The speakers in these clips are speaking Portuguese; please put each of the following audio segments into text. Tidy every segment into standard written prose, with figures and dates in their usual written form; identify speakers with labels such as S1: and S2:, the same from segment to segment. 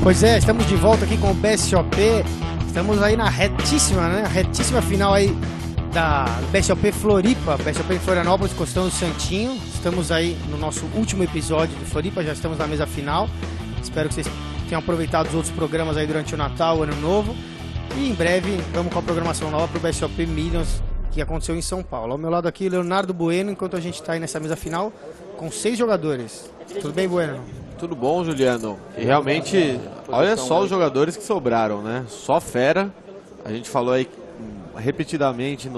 S1: Pois é, estamos de volta aqui com o BSOP. Estamos aí na retíssima, né? Retíssima final aí da BSOP Floripa, BSOP em Florianópolis, Costão do Santinho. Estamos aí no nosso último episódio de Floripa, já estamos na mesa final. Espero que vocês tenham aproveitado os outros programas aí durante o Natal, o Ano Novo. E em breve vamos com a programação nova para o BSOP Millions, que aconteceu em São Paulo. Ao meu lado aqui, Leonardo Bueno, enquanto a gente está aí nessa mesa final com 6 jogadores. Tudo bem, Bueno?
S2: Tudo bom, Juliano. E realmente, olha só os jogadores que sobraram, né? Só fera. A gente falou aí repetidamente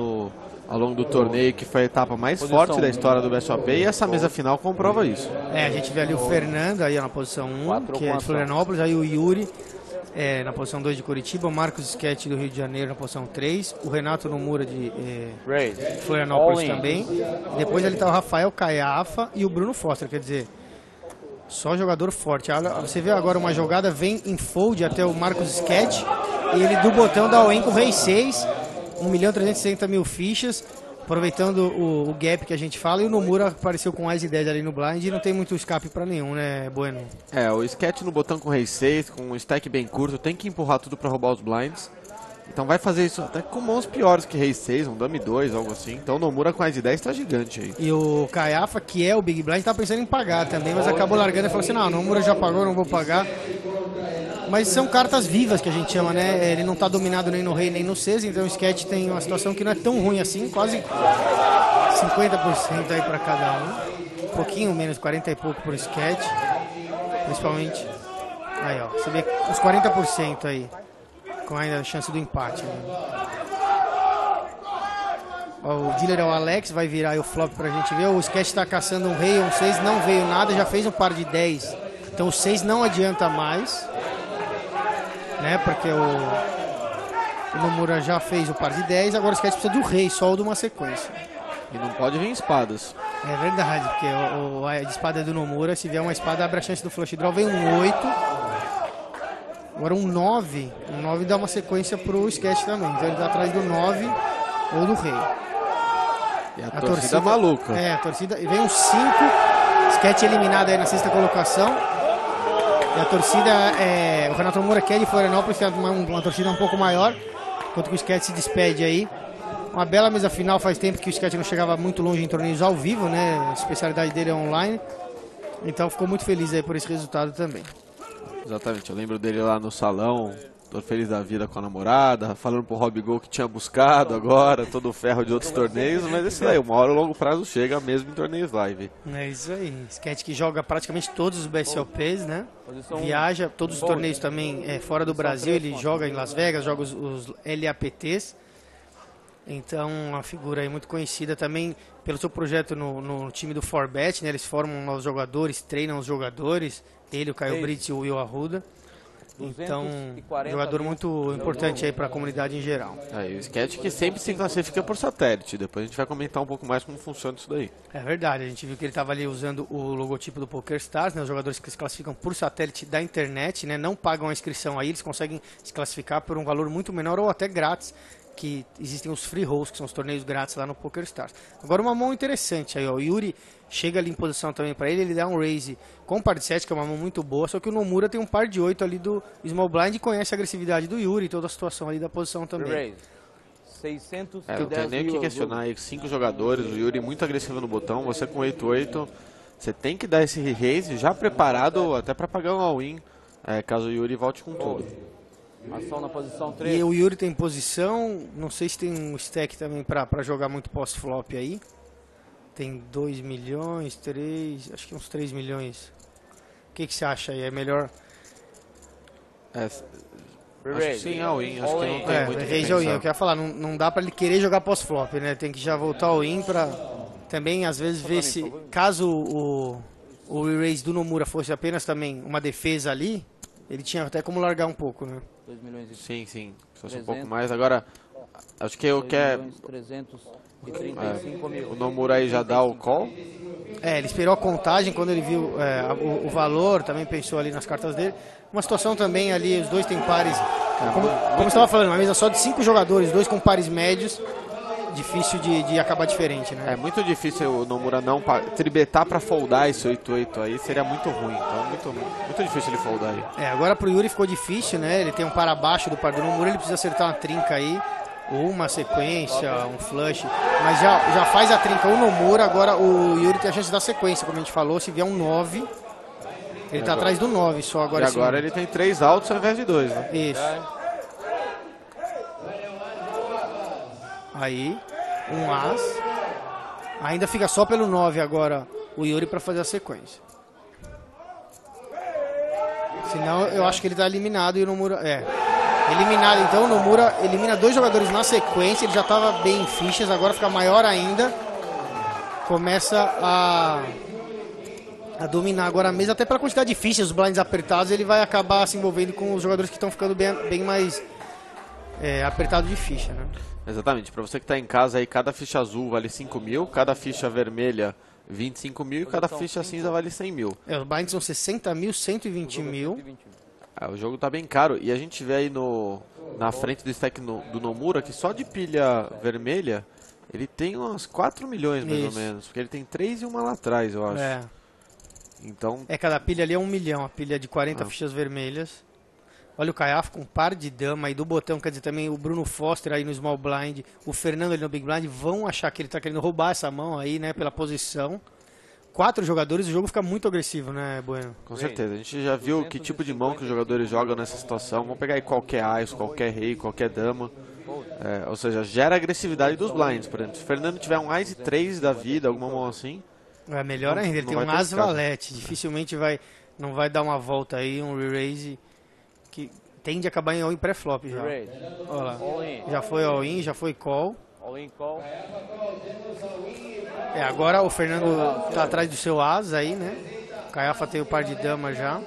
S2: ao longo do torneio que foi a etapa mais forte da história do BSOP e essa mesa final comprova isso.
S1: A gente vê ali o Fernando aí na posição 1, que é de Florianópolis, aí o Yuri na posição 2 de Curitiba, o Marcos Sketch do Rio de Janeiro na posição 3, o Renato Nomura de Florianópolis também. Depois ali está o Rafael Caiafa e o Bruno Foster, quer dizer, só jogador forte. Você vê agora uma jogada, vem em fold até o Marcos Sketch e ele do botão dá o com Rei 6, 1.360.000 fichas, aproveitando o gap que a gente fala, e o Nomura apareceu com As e 10 ali no blind e não tem muito escape pra nenhum, né, Bueno?
S2: O Sketch no botão com Rei 6, com um stack bem curto, tem que empurrar tudo pra roubar os blinds. Então vai fazer isso até com mãos piores que Rei 6, um Dame 2, algo assim. Então o Nomura com As e 10 tá gigante aí. E
S1: o Caiafa, que é o Big Blind, tá pensando em pagar também, mas acabou largando e falou assim, não, o Nomura já pagou, não vou pagar. Mas são cartas vivas que a gente chama, né? Ele não tá dominado nem no Rei nem no 6, então o Sketch tem uma situação que não é tão ruim assim, quase 50% aí pra cada um. Um pouquinho menos, 40 e pouco por Sketch, principalmente. Aí, ó, você vê uns 40% aí, com ainda a chance do empate, né? Ó, o dealer é o Alex, vai virar aí o flop pra gente ver. O Sketch tá caçando um Rei, um 6, não veio nada, já fez um par de 10. Então o 6 não adianta mais, né? Porque o Nomura já fez o par de 10, agora o Sketch precisa do Rei, só o de uma sequência.
S2: E não pode vir espadas.
S1: É verdade, porque a espada do Nomura, se vier uma espada, abre a chance do flush draw, vem um 8. Agora um 9 dá uma sequência pro Sketch também, então ele tá atrás do 9 ou do Rei.
S2: E a torcida maluca.
S1: A torcida, vem um 5, Sketch eliminado aí na 6ª colocação. E a torcida, o Renato Nomura quer de Florianópolis, que é uma torcida um pouco maior, enquanto que o Sketch se despede aí. Uma bela mesa final, faz tempo que o Sketch não chegava muito longe em torneios ao vivo, né? A especialidade dele é online. Então ficou muito feliz aí por esse resultado também.
S2: Exatamente, eu lembro dele lá no salão, todo feliz da vida com a namorada, falando pro Rob Gol que tinha buscado agora, todo o ferro de outros torneios, mas isso daí, uma hora o longo prazo chega mesmo em torneios live.
S1: É isso aí, Sketch que joga praticamente todos os BSOPs, né? Viaja, todos os torneios também fora do Brasil, ele joga em Las Vegas, joga os LAPTs. Então, uma figura aí muito conhecida também pelo seu projeto no time do 4Bet, né? Eles formam novos jogadores, treinam os jogadores, ele, o Caio Brits e o Will Arruda. Então, jogador muito importante aí para a comunidade em geral.
S2: Aí, o Sketch que sempre se classifica por satélite, depois a gente vai comentar um pouco mais como funciona isso daí.
S1: É verdade, a gente viu que ele estava ali usando o logotipo do PokerStars, né? Os jogadores que se classificam por satélite da internet, né? Não pagam a inscrição aí, eles conseguem se classificar por um valor muito menor ou até grátis, que existem os free rolls, que são os torneios grátis lá no PokerStars. Agora uma mão interessante aí, ó, o Yuri chega ali em posição também para ele dá um raise com par de 7, que é uma mão muito boa, só que o Nomura tem um par de 8 ali do Small Blind e conhece a agressividade do Yuri e toda a situação ali da posição também.
S3: 610
S2: não tem nem o que questionar aí, 5 jogadores, o Yuri muito agressivo no botão, você com 8-8, você tem que dar esse raise já preparado até para pagar um all-in, caso o Yuri volte com tudo.
S3: Ação na posição 3.
S1: E o Yuri tem posição, não sei se tem um stack também pra jogar muito pós-flop aí. Tem 2 milhões, 3, acho que uns 3 milhões. O que você acha aí? É melhor?
S2: Acho que sim, all-in, acho que não tem muito o que
S1: pensar. All-in, eu queria falar, não dá pra ele querer jogar pós-flop, né? Tem que já voltar all-in pra também, às vezes, ver se, caso o re-raise do Nomura fosse apenas também uma defesa ali, ele tinha até como largar um pouco, né?
S3: 2 milhões e
S2: sim, se fosse um pouco mais. Agora, acho que eu quero...
S3: 335 mil.
S2: O Nomura aí já dá o call?
S1: Ele esperou a contagem quando ele viu o valor, também pensou ali nas cartas dele. Uma situação também ali, os dois têm pares, como eu estava falando, uma mesa só de 5 jogadores, 2 com pares médios. difícil de acabar diferente, né?
S2: É muito difícil o Nomura não tribetar pra foldar esse 8-8 aí, seria muito ruim. Então muito difícil ele foldar aí.
S1: Agora pro Yuri ficou difícil, né? Ele tem um para baixo do par do Nomura, ele precisa acertar uma trinca aí, ou uma sequência, um flush. Mas já faz a trinca o Nomura, agora o Yuri tem a chance da sequência, como a gente falou, se vier um 9... Ele tá atrás do 9 só agora.
S2: E agora ele tem 3 altos ao invés de 2, né?
S1: Isso. Aí, um as. Ainda fica só pelo 9 agora o Yuri pra fazer a sequência. Senão eu acho que ele tá eliminado e o Nomura... eliminado, então o Nomura elimina 2 jogadores na sequência. Ele já tava bem em fichas, agora fica maior ainda. Começa a dominar agora a mesa, até pela quantidade de fichas, os blinds apertados, ele vai acabar se envolvendo com os jogadores que estão ficando bem mais apertado de ficha, né?
S2: Exatamente, para você que está em casa aí, cada ficha azul vale 5 mil, cada ficha vermelha 25 mil e cada ficha cinza vale 100 mil.
S1: Os blinds são 60 mil, 120 mil.
S2: O jogo tá bem caro e a gente vê aí na frente do stack do Nomura que só de pilha vermelha ele tem uns 4 milhões mais ou menos, porque ele tem 3 e uma lá atrás, eu acho. Então...
S1: cada pilha ali é 1 milhão, a pilha de 40 fichas vermelhas. Olha o Caiafa com um par de dama aí do botão, quer dizer, também o Bruno Foster aí no small blind, o Fernando ali no big blind, vão achar que ele tá querendo roubar essa mão aí, né, pela posição. 4 jogadores, o jogo fica muito agressivo, né, Bueno?
S2: Com certeza, a gente já viu que tipo de mão que os jogadores jogam nessa situação. Vamos pegar aí qualquer ás, qualquer rei, qualquer dama. Ou seja, gera agressividade dos blinds, por exemplo. Se o Fernando tiver um ás e 3 da vida, alguma mão assim...
S1: É melhor ainda, ele tem um as valete, dificilmente não vai dar uma volta aí, um re-raise que tende a acabar em all-in pré-flop já. Olha lá, já foi all-in, já foi call.
S3: All-in, call.
S1: Agora o Fernando tá atrás do seu as aí, né? O Caiafa tem o par de dama já.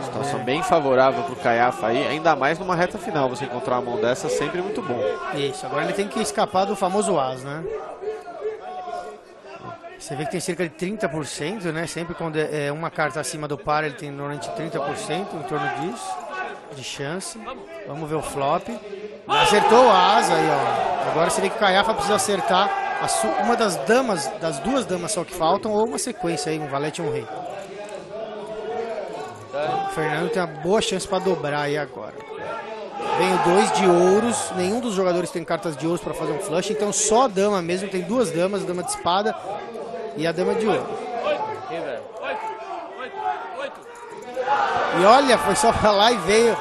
S2: Situação bem favorável pro Caiafa aí, ainda mais numa reta final, você encontrar uma mão dessa é sempre muito bom.
S1: Isso, agora ele tem que escapar do famoso as, né? Você vê que tem cerca de 30%, né? Sempre quando é uma carta acima do par, ele tem normalmente 30% em torno disso, de chance. Vamos ver o flop. Acertou o as aí, ó. Agora você vê que o Caiafa precisa acertar uma das damas, das 2 damas só que faltam, ou uma sequência aí, um valete e um rei. O Fernando tem uma boa chance para dobrar aí agora. Vem o 2 de ouros, nenhum dos jogadores tem cartas de ouros para fazer um flush, então só a dama mesmo, tem 2 damas, a dama de espada e a dama de ouro. E olha, foi só pra lá e veio.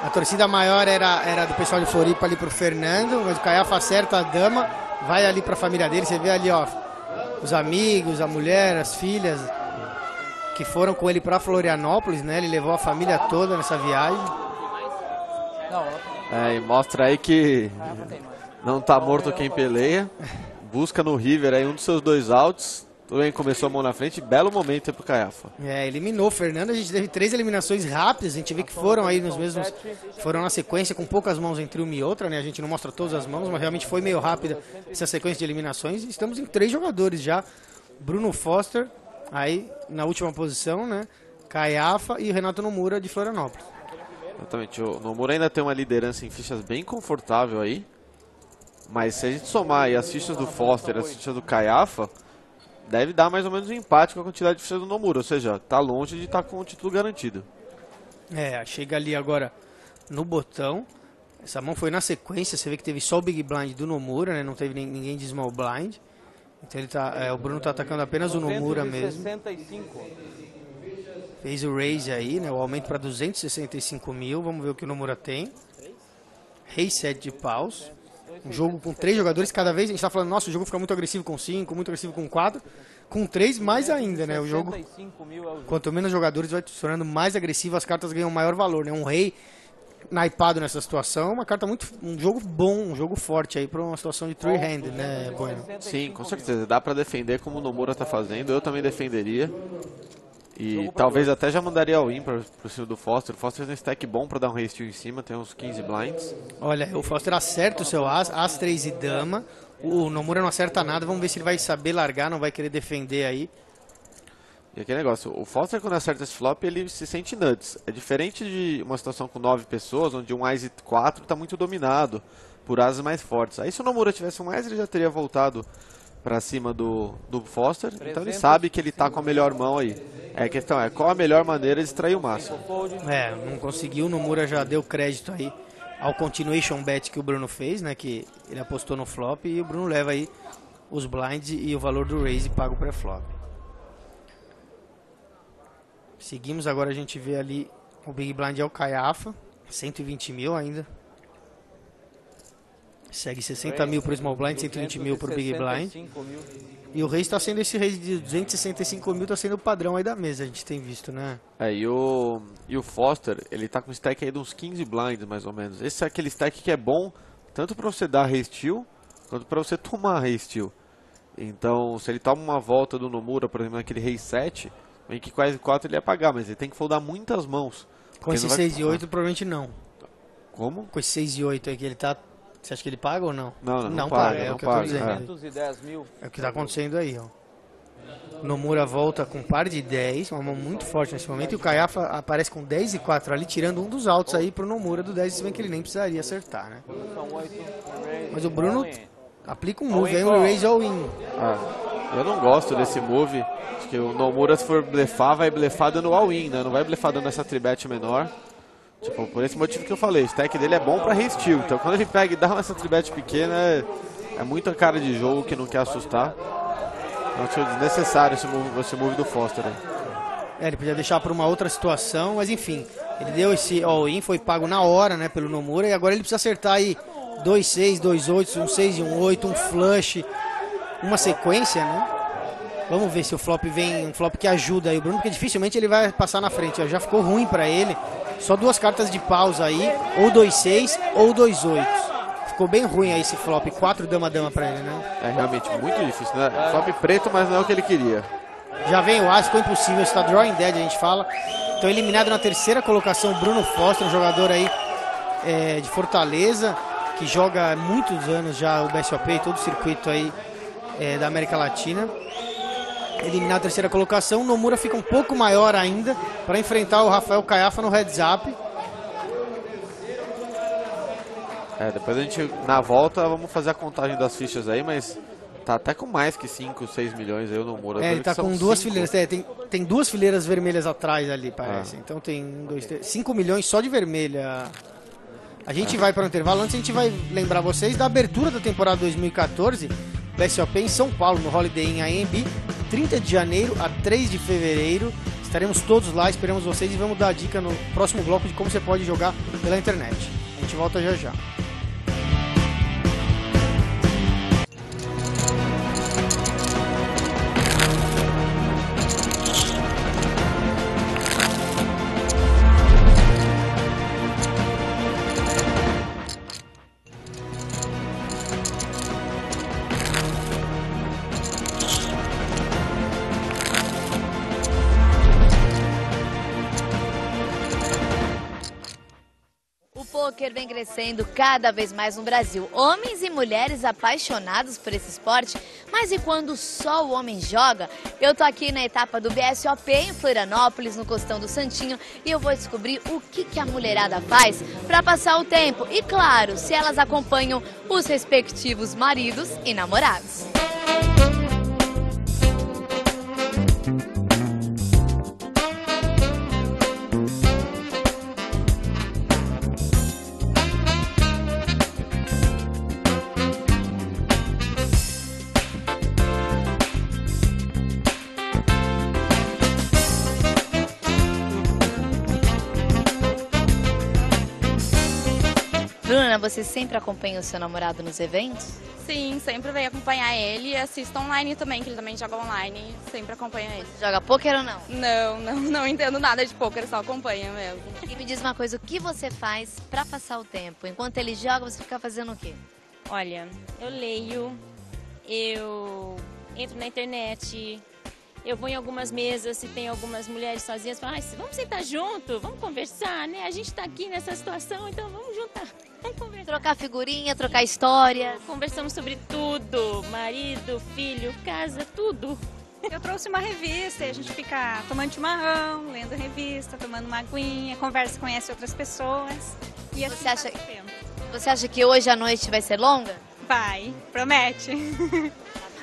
S1: A torcida maior era do pessoal de Floripa ali pro Fernando, mas o Caiafa acerta a dama, vai ali pra família dele, você vê ali, ó, os amigos, a mulher, as filhas que foram com ele para Florianópolis, né? Ele levou a família toda nessa viagem.
S2: E mostra aí que não tá morto quem peleia. Busca no River aí um dos seus 2 outs. Também começou a mão na frente, belo momento aí pro Caiafa.
S1: Eliminou o Fernando, a gente teve 3 eliminações rápidas, a gente vê que foram aí nos mesmos, foram na sequência com poucas mãos entre uma e outra, né? A gente não mostra todas as mãos, mas realmente foi meio rápida essa sequência de eliminações. E estamos em 3 jogadores já, Bruno Foster, aí na última posição, né? Caiafa e o Renato Nomura de Florianópolis.
S2: Exatamente, o Nomura ainda tem uma liderança em fichas bem confortável aí, mas se a gente somar aí as fichas do Foster e as fichas do Caiafa, deve dar mais ou menos um empate com a quantidade de fichas do Nomura, ou seja, tá longe de estar com o título garantido.
S1: Chega ali agora no botão, essa mão foi na sequência, você vê que teve só o Big Blind do Nomura, né? Não teve ninguém de Small Blind. Então ele o Bruno tá atacando apenas o Nomura mesmo. Fez o raise aí, né? O aumento para 265 mil. Vamos ver o que o Nomura tem. Rei 7 de paus. Um jogo com 3 jogadores cada vez. A gente tá falando, nossa, o jogo fica muito agressivo com 5, muito agressivo com 4. Com 3 mais ainda, né? O jogo, quanto menos jogadores vai se tornando mais agressivo, as cartas ganham maior valor, né? Um rei naipado nessa situação, uma carta um jogo bom, um jogo forte aí para uma situação de three-handed, né, Bueno?
S2: Sim, com certeza, dá para defender como o Nomura tá fazendo, eu também defenderia. E talvez até já mandaria all-in pro cima do Foster. O Foster tem um stack bom para dar um rei steal em cima, tem uns 15 blinds.
S1: Olha, o Foster acerta o seu as 3 e dama. O Nomura não acerta nada, vamos ver se ele vai saber largar, não vai querer defender aí.
S2: E aquele negócio, o Foster quando acerta esse flop, ele se sente nuts. É diferente de uma situação com 9 pessoas, onde um Ás 4 está muito dominado por asas mais fortes. Aí se o Nomura tivesse um Ás, ele já teria voltado para cima do Foster. Então ele sabe que ele está com a melhor mão aí. A questão é, qual a melhor maneira de extrair o máximo?
S1: Não conseguiu, o Nomura já deu crédito aí ao continuation bet que o Bruno fez, né? Que ele apostou no flop e o Bruno leva aí os blinds e o valor do raise pago pré-flop. Seguimos, agora a gente vê ali o Big Blind é o Caiafa, 120 mil ainda. Segue 60 mil para o Small Blind, 120 mil para o Big Blind. E o raise está sendo esse raise de 265 mil, está sendo o padrão aí da mesa, a gente tem visto, né?
S2: E o Foster, ele tá com um stack aí de uns 15 blinds mais ou menos. Esse é aquele stack que é bom tanto para você dar raise steal, quanto para você tomar raise steal. Então, se ele toma uma volta do Nomura, por exemplo, naquele raise 7, em que quase 4 ele ia pagar, mas ele tem que foldar muitas mãos.
S1: Com esse 6 e 8 provavelmente não.
S2: Como?
S1: Com esse 6 e 8 aí que ele tá... Você acha que ele paga ou não?
S2: Não paga,
S1: é
S2: não
S1: o que
S2: paga.
S1: eu tô dizendo.
S3: 210 mil.
S1: É o que tá acontecendo aí, ó. Nomura volta com par de 10, uma mão muito forte nesse momento, e o Caiafa aparece com 10 e 4 ali, tirando um dos altos aí pro Nomura do 10, se bem que ele nem precisaria acertar, né? Mas o Bruno aplica um move aí, um raise all-in.
S2: Eu não gosto desse move. Acho que o Nomura, se for blefar, vai blefar dando all-in, né? Não vai blefar dando essa tribet menor. Tipo, por esse motivo que eu falei, o stack dele é bom pra raise steal. Então quando ele pega e dá essa tribet pequena, é muita cara de jogo que não quer assustar. Eu acho desnecessário esse move do Foster aí.
S1: Ele podia deixar para uma outra situação, mas enfim, ele deu esse all-in, foi pago na hora, né, pelo Nomura, e agora ele precisa acertar aí 2-6, 2-8, um 6 e um 8, um flush, uma sequência, né? Vamos ver se o flop vem, um flop que ajuda aí o Bruno, porque dificilmente ele vai passar na frente, ó, já ficou ruim para ele, só 2 cartas de pausa aí, ou 2-6 ou 2-8. Ficou bem ruim aí esse flop, 4 dama-dama pra ele, né?
S2: É realmente muito difícil, né? Flop preto, mas não é o que ele queria.
S1: Já vem o As, ficou impossível, está drawing dead, a gente fala. Então eliminado na terceira colocação, Bruno Foster, um jogador aí de Fortaleza, que joga há muitos anos já o BSOP e todo o circuito aí da América Latina. Eliminado na terceira colocação, o Nomura fica um pouco maior ainda para enfrentar o Rafael Caiafa no heads up.
S2: Depois a gente, na volta, vamos fazer a contagem das fichas aí, mas tá até com mais que 5, 6 milhões aí o Nomura.
S1: Ele tá com 2 fileiras, tem 2 fileiras vermelhas atrás ali, parece. Então tem 1, 2, 3, 5 milhões só de vermelha. A gente vai para o intervalo, antes a gente vai lembrar vocês da abertura da temporada 2014, BSOP em São Paulo, no Holiday Inn AMB, 30 de janeiro a 3 de fevereiro. Estaremos todos lá, esperamos vocês e vamos dar a dica no próximo bloco de como você pode jogar pela internet. A gente volta já já.
S4: O poker vem crescendo cada vez mais no Brasil. Homens e mulheres apaixonados por esse esporte. Mas e quando só o homem joga? Eu tô aqui na etapa do BSOP em Florianópolis, no Costão do Santinho, e eu vou descobrir o que a mulherada faz para passar o tempo. E claro, se elas acompanham os respectivos maridos e namorados. Bruna, você sempre acompanha o seu namorado nos eventos?
S5: Sim, sempre venho acompanhar ele e assisto online também, que ele também joga online, sempre acompanho ele.
S4: Joga pôquer ou não?
S5: Não entendo nada de pôquer, só acompanho mesmo.
S4: E me diz uma coisa, o que você faz pra passar o tempo? Enquanto ele joga, você fica fazendo o quê?
S6: Olha, eu leio, eu entro na internet, eu vou em algumas mesas, se tem algumas mulheres sozinhas, falo, vamos sentar junto, vamos conversar, né? A gente tá aqui nessa situação, então vamos juntar. Vamos conversar.
S4: Trocar figurinha, trocar história.
S6: Conversamos sobre tudo, marido, filho, casa, tudo.
S7: Eu trouxe uma revista e a gente fica tomando chimarrão, lendo revista, tomando uma aguinha, conversa, conhece outras pessoas. E assim
S4: Você acha que hoje a noite vai ser longa?
S7: vai, promete.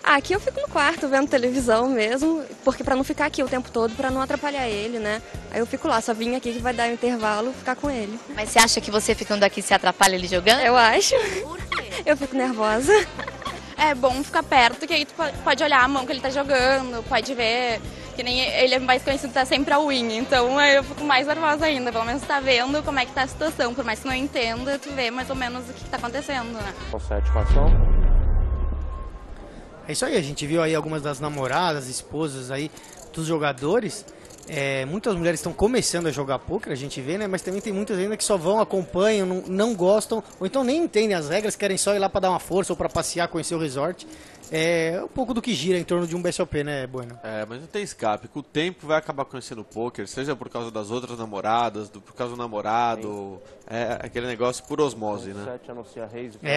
S8: Aqui eu fico no quarto vendo televisão mesmo, porque pra não ficar aqui o tempo todo, pra não atrapalhar ele, né? Aí eu fico lá, só vim aqui que vai dar um intervalo, ficar com ele.
S4: Mas você acha que você ficando aqui se atrapalha ele jogando?
S8: Eu acho.
S4: Por quê?
S8: Eu fico nervosa.
S5: É bom ficar perto, que aí tu pode olhar a mão que ele tá jogando, pode ver, que nem ele é mais conhecido, tá sempre a win, então eu fico mais nervosa ainda, pelo menos tá vendo como é que tá a situação, por mais que não entenda, tu vê mais ou menos o que tá acontecendo, né?
S3: Com 7 com ação.
S1: É isso aí, a gente viu aí algumas das namoradas, esposas aí dos jogadores. Muitas mulheres estão começando a jogar poker, a gente vê, né? Mas também tem muitas ainda que só vão, acompanham, não gostam, ou então nem entendem as regras, querem só ir lá para dar uma força ou para passear, conhecer o resort. É um pouco do que gira em torno de um BSOP, né, Bueno?
S2: Mas não tem escape. Com o tempo vai acabar conhecendo o poker, seja por causa das outras namoradas, por causa do namorado. É aquele negócio por osmose, né?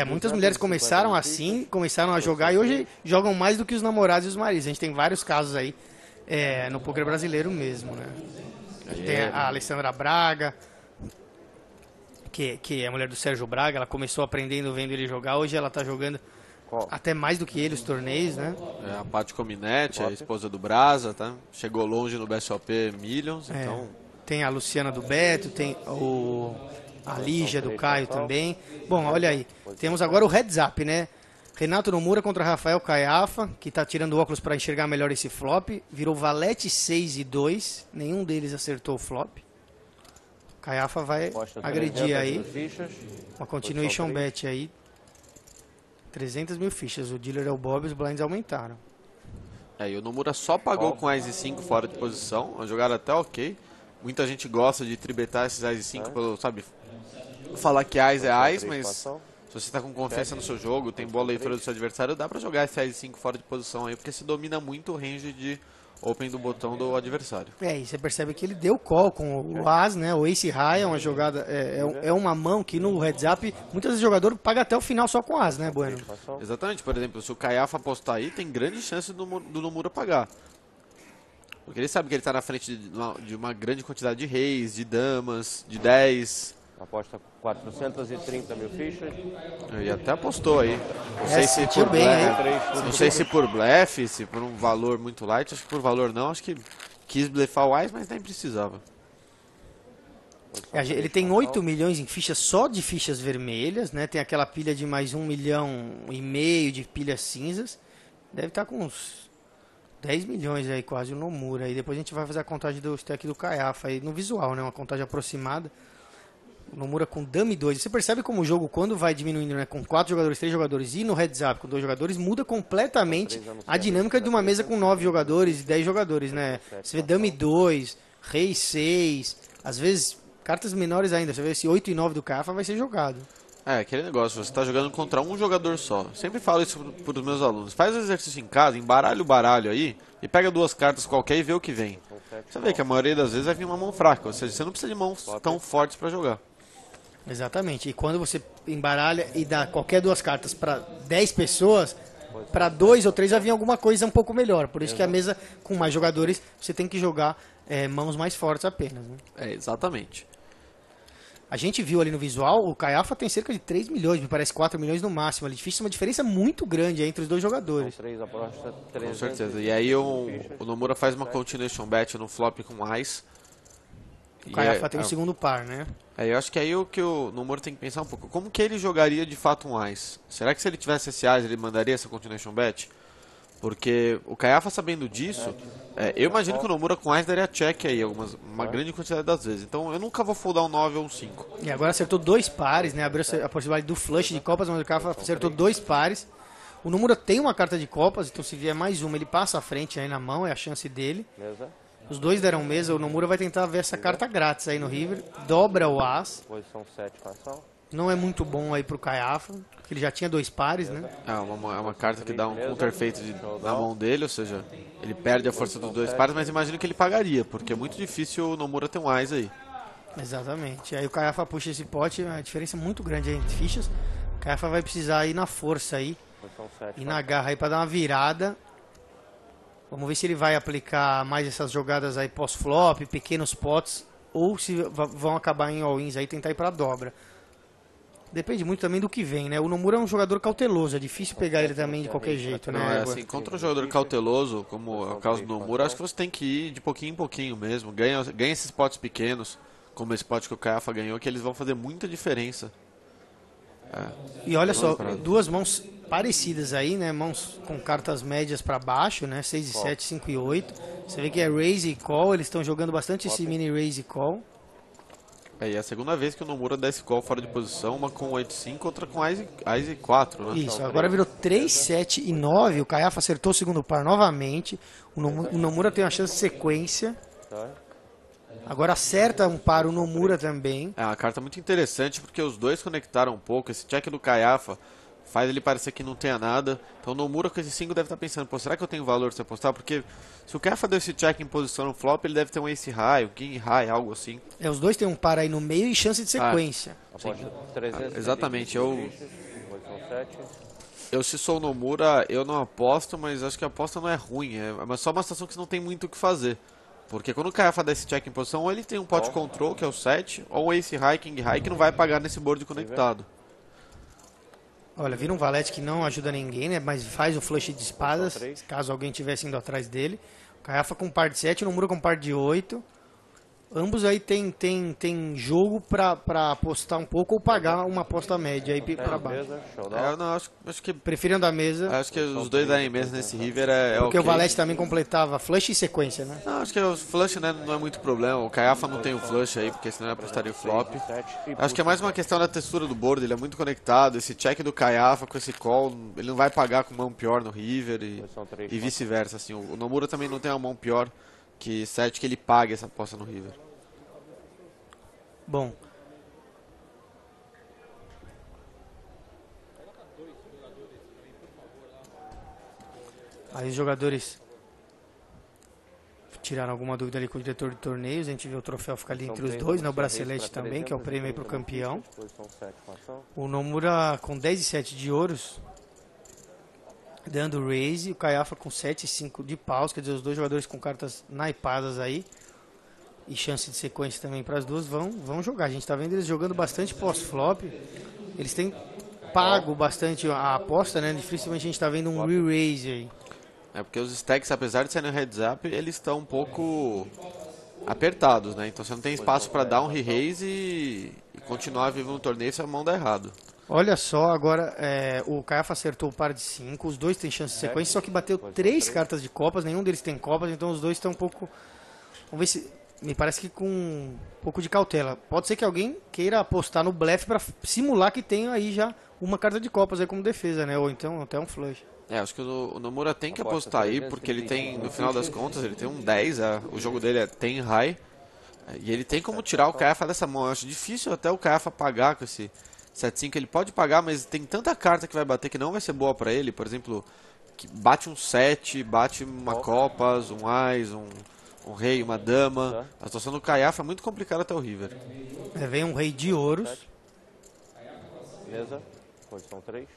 S1: Muitas mulheres começaram assim, começaram a jogar e hoje jogam mais do que os namorados e os maridos. A gente tem vários casos aí no poker brasileiro mesmo, né? Tem a Alessandra Braga, que é a mulher do Sérgio Braga. Ela começou aprendendo, vendo ele jogar. Hoje ela tá jogando até mais do que ele os torneios, né?
S2: A Paty Cominetti, a esposa do Brasa, tá? Chegou longe no BSOP Millions, então...
S1: Tem a Luciana do Beto, tem a Lígia do Caio também. Bom, olha aí, temos agora o heads up, né? Renato Nomura contra Rafael Caiafa, que tá tirando óculos para enxergar melhor esse flop. Virou valete 6 e 2, nenhum deles acertou o flop. Caiafa vai agredir aí. Uma continuation bet aí. 300 mil fichas, o dealer é o Bob, os blinds aumentaram.
S2: E o Nomura só pagou com Ás e 5 fora de posição, uma jogada até ok. Muita gente gosta de tribetar esses Ás e 5 pelo, sabe, falar que Ás é Ás, mas se você está com confiança no seu jogo, tem boa leitura do seu adversário, dá pra jogar esse Ás e 5 fora de posição aí, porque se domina muito o range de open do botão do adversário.
S1: E você percebe que ele deu call com o As, né? O Ace High é uma jogada, é uma mão que no heads up, muitas vezes o jogador paga até o final só com As, né, Bueno?
S2: Exatamente, por exemplo, se o Caiafa apostar aí, tem grande chance do Nomura pagar. Porque ele sabe que ele está na frente de uma grande quantidade de reis, de damas, de 10.
S3: Aposta 430 mil fichas.
S2: E até apostou aí. Não sei se por blefe, não sei se por blefe, se por um valor muito light. Acho que por valor não. Acho que quis blefar o Ás, mas nem precisava.
S1: Ele tem 8 milhões em fichas só de fichas vermelhas, né? Tem aquela pilha de mais 1,5 milhão de pilhas cinzas. Deve estar com uns 10 milhões aí quase o Nomura. E depois a gente vai fazer a contagem do stack do Caiafa aí no visual, né? Uma contagem aproximada. O Nomura com Dame 2. Você percebe como o jogo, quando vai diminuindo, né, com 4 jogadores, 3 jogadores e no heads up com 2 jogadores, muda completamente a dinâmica de uma mesa com 9 jogadores e 10 jogadores, né? Você vê Dame 2, Rei 6, às vezes cartas menores ainda. Você vê esse 8 e 9 do Caiafa vai ser jogado.
S2: Aquele negócio, você está jogando contra um jogador só. Sempre falo isso para os meus alunos. Faz o exercício em casa, embaralha o baralho aí e pega 2 cartas qualquer e vê o que vem. Você vê que a maioria das vezes vai vir uma mão fraca, ou seja, você não precisa de mãos tão fortes para jogar.
S1: Exatamente, e quando você embaralha e dá qualquer 2 cartas para 10 pessoas, para 2 ou 3 vai vir alguma coisa um pouco melhor. Por isso que a mesa com mais jogadores, você tem que jogar mãos mais fortes apenas, né?
S2: Exatamente.
S1: A gente viu ali no visual, o Caiafa tem cerca de 3 milhões, me parece 4 milhões no máximo. É difícil, uma diferença muito grande entre os 2 jogadores.
S2: Com certeza, e aí o Nomura faz uma continuation bet no flop com Ás.
S1: O Caiafa tem o segundo par, né?
S2: Eu acho que aí o que o Nomura tem que pensar um pouco. Como que ele jogaria de fato um Ás? Será que se ele tivesse esse Ás, ele mandaria essa continuation bet? Porque o Caiafa, sabendo disso, eu imagino que o Nomura com Ás daria check aí, uma grande quantidade das vezes. Então eu nunca vou foldar um 9 ou um 5.
S1: E agora acertou 2 pares, né? Abriu a possibilidade do flush de copas, mas o Caiafa acertou 2 pares. O Nomura tem uma carta de copas, então se vier mais uma, ele passa à frente aí na mão, é a chance dele. Os 2 deram mesa, o Nomura vai tentar ver essa carta grátis aí no River. Dobra o As.
S3: Posição 7 com ação.
S1: Não é muito bom aí pro Caiafa, porque ele já tinha 2 pares, né?
S2: É uma carta que dá um counterfeito na mão dele, ou seja, ele perde a força dos 2 pares, mas imagino que ele pagaria, porque é muito difícil o Nomura ter um Ás aí.
S1: Exatamente. Aí o Caiafa puxa esse pote, a diferença é muito grande aí entre fichas. O Caiafa vai precisar ir na força aí, e na garra aí pra dar uma virada. Vamos ver se ele vai aplicar mais essas jogadas aí pós-flop, pequenos pots, ou se vão acabar em all-ins aí, tentar ir pra dobra. Depende muito também do que vem, né? O Nomura é um jogador cauteloso, é difícil pegar ele também de qualquer jeito, né?
S2: Não, é assim, contra um jogador cauteloso, como é o caso do Nomura, acho que você tem que ir de pouquinho em pouquinho mesmo. Ganha esses potes pequenos, como esse pote que o Caiafa ganhou, que eles vão fazer muita diferença.
S1: E olha só, duas mãos parecidas aí, né? Mãos com cartas médias para baixo, né? 6 e 7, 5 e 8. Você vê que é raise e call, eles estão jogando bastante esse mini raise e call.
S2: E é a segunda vez que o Nomura dá esse call fora de posição, uma com 8-5, outra com Ás e 4, né?
S1: Isso, agora virou 3, 7 e 9, o Caiafa acertou o segundo par novamente, o Nomura tem uma chance de sequência. Agora acerta um par o Nomura também.
S2: É uma carta muito interessante porque os dois conectaram um pouco, esse check do Caiafa faz ele parecer que não tenha nada. Então o Nomura com esse 5 deve estar pensando, pô, será que eu tenho valor se apostar? Porque se o Caiafa deu esse check em posição no flop, ele deve ter um ace high, um king high, algo assim.
S1: Os dois têm um par aí no meio e chance de sequência.
S2: Exatamente, eu se sou o Nomura, eu não aposto, mas acho que a aposta não é ruim, é só uma situação que você não tem muito o que fazer. Porque quando o Caiafa dá esse check em posição, ou ele tem um pot control, que é o 7, ou um ace high, king high, que não vai pagar nesse board conectado.
S1: Olha, vira um valete que não ajuda ninguém, né? Mas faz o flush de espadas, caso alguém estivesse indo atrás dele. O Caiafa com par de 7, o Nomura com par de 8. Ambos aí tem jogo pra apostar um pouco ou pagar uma aposta média aí pra baixo.
S2: Não, acho que...
S1: Preferindo a mesa.
S2: Acho que os dois darem mesa nesse river
S1: porque
S2: okay.
S1: O valete também completava flush e sequência, né?
S2: Não, acho que o flush, né, não é muito problema. O Caiafa não tem o flush aí, porque senão ele apostaria o flop. Acho que é mais uma questão da textura do board, ele é muito conectado. Esse check do Caiafa com esse call, ele não vai pagar com mão pior no river e vice-versa. Assim. O Nomura também não tem uma mão pior que 7 que ele pague essa aposta no river.
S1: Bom. Aí os jogadores tiraram alguma dúvida ali com o diretor de torneios. A gente vê o troféu ficar ali entre os dois, né? O bracelete também, que é o prêmio aí pro campeão. O Nomura com 10 e 7 de ouros, dando raise. O Caiafa com 7 e 5 de paus, quer dizer, os dois jogadores com cartas naipadas aí. E chance de sequência também para as duas vão jogar. A gente está vendo eles jogando bastante pós-flop. Eles têm pago bastante a aposta, né? Dificilmente a gente está vendo um re-raise aí.
S2: É porque os stacks, apesar de serem heads up, eles estão um pouco apertados, né? Então você não tem espaço para dar um re-raise e continuar vivo no torneio se a mão dá errado.
S1: Olha só, agora o Caiafa acertou o par de 5, os dois têm chance de sequência, só que bateu 3 cartas de copas, nenhum deles tem copas, então os dois estão um pouco... Vamos ver se... Me parece que com um pouco de cautela. Pode ser que alguém queira apostar no blefe para simular que tem aí já uma carta de copas aí como defesa, né? Ou então até um flush.
S2: Acho que o Nomura tem que apostar aí, porque ele tem, no final das contas, ele tem um 10, o jogo dele é 10 high. E ele tem como tirar o Caiafa dessa mão. Eu acho difícil até o Caiafa pagar com esse 7-5. Ele pode pagar, mas tem tanta carta que vai bater que não vai ser boa para ele. Por exemplo, que bate um 7, bate uma copas, um ás, um rei, uma dama. A situação do Caiafa é muito complicada até o river.
S1: Vem um rei de ouros.
S3: Mesa, posição 3.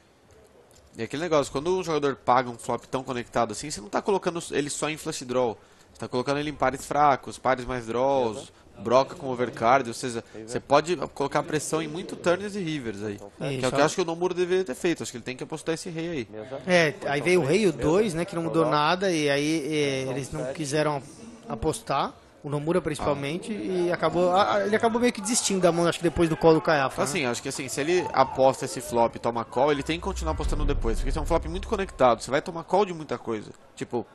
S2: E aquele negócio, quando um jogador paga um flop tão conectado assim, você não está colocando ele só em flush draw. Você está colocando ele em pares fracos, pares mais draws, broca com overcard, ou seja, você pode colocar pressão em muito turns e rivers aí. Que é o que eu acho que o Nomura deveria ter feito, acho que ele tem que apostar esse rei aí.
S1: Aí veio o rei e o 2, né, que não mudou nada, e aí eles não quiseram apostar, o Nomura principalmente, e ele acabou meio que desistindo da mão, acho que depois do call do Caiafa.
S2: Assim, acho que assim, se ele aposta esse flop e toma call, ele tem que continuar apostando depois, porque esse é um flop muito conectado, você vai tomar call de muita coisa. Tipo,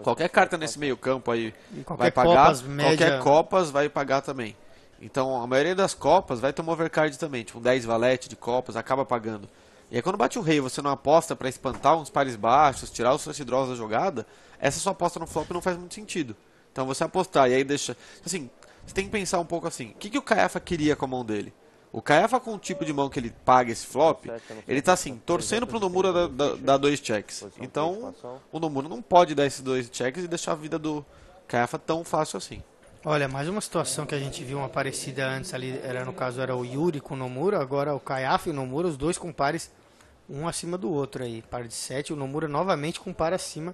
S2: qualquer carta nesse meio campo aí vai pagar, qualquer copas vai pagar também. Então, a maioria das copas vai ter um overcard também, tipo um 10 valete de copas, acaba pagando. E aí quando bate o rei, você não aposta pra espantar uns pares baixos, tirar os flush draws da jogada, essa sua aposta no flop não faz muito sentido. Então você apostar e aí deixa... Assim, você tem que pensar um pouco assim, o que o Caiafa queria com a mão dele? O Caiafa com o tipo de mão que ele paga esse flop, ele tá assim, torcendo pro Nomura dar 2 checks. Então, o Nomura não pode dar esses 2 checks e deixar a vida do Caiafa tão fácil assim.
S1: Olha, mais uma situação que a gente viu uma parecida antes ali, no caso era o Yuri com o Nomura, agora o Caiafa e o Nomura, os dois com pares um acima do outro aí, par de 7, o Nomura novamente com par acima.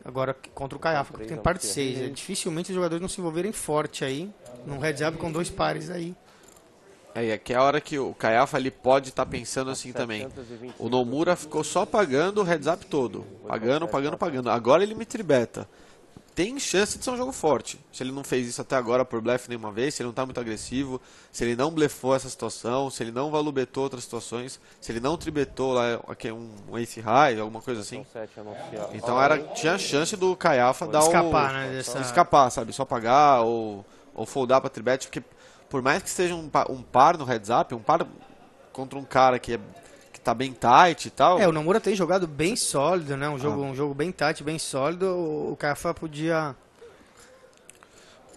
S1: Agora contra o Caiafa, que tem par de 6. Dificilmente os jogadores não se envolverem forte aí, num heads up com 2 pares aí.
S2: E aqui é a hora que o Caiafa ele pode estar pensando assim também. O Nomura ficou só pagando o heads up todo. Pagando. Agora ele me tribeta. Tem chance de ser um jogo forte. Se ele não fez isso até agora por blefe nenhuma vez, se ele não está muito agressivo, se ele não blefou essa situação, se ele não valubetou outras situações, se ele não tribetou lá um ace high, alguma coisa assim. Então tinha chance do Caiafa dar escapar, sabe? Só pagar ou foldar para tribet, porque por mais que seja um par no heads up, um par contra um cara que tá bem tight e tal.
S1: O Nomura tem jogado bem sólido, né? Um jogo bem tight, bem sólido. O Caiafa podia...